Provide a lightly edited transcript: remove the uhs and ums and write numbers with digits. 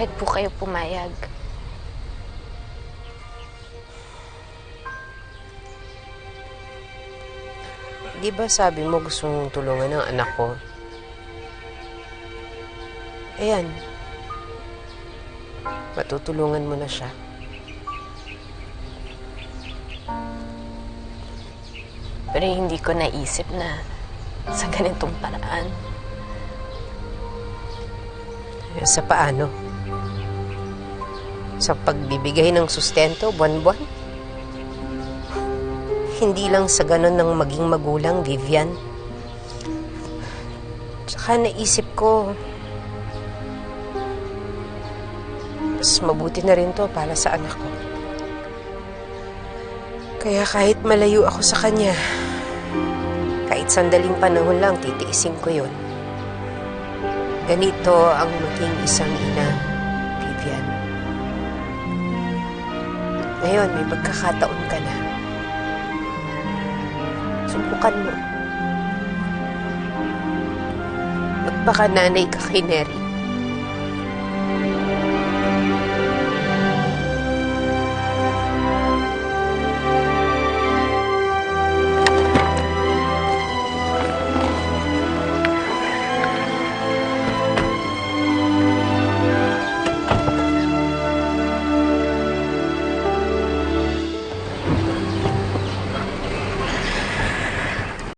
bakit po kayo pumayag? Di ba sabi mo gusto mong tulungan ng anak ko? Ayan. Matutulungan mo na siya. Pero hindi ko naisip na sa ganitong paraan. Sa paano? Sa pagbibigay ng sustento buwan-buwan? Hindi lang sa ganon ng maging magulang, Vivian. Tsaka naisip ko, mas mabuti na rin to para sa anak ko. Kaya kahit malayo ako sa kanya, kahit sandaling panahon lang, titiisin ko yun. Ganito ang maging isang ina, Vivian. Ngayon, may pagkakataon ka na. Subukan mo. Magpaka-nanay ka kay Nery.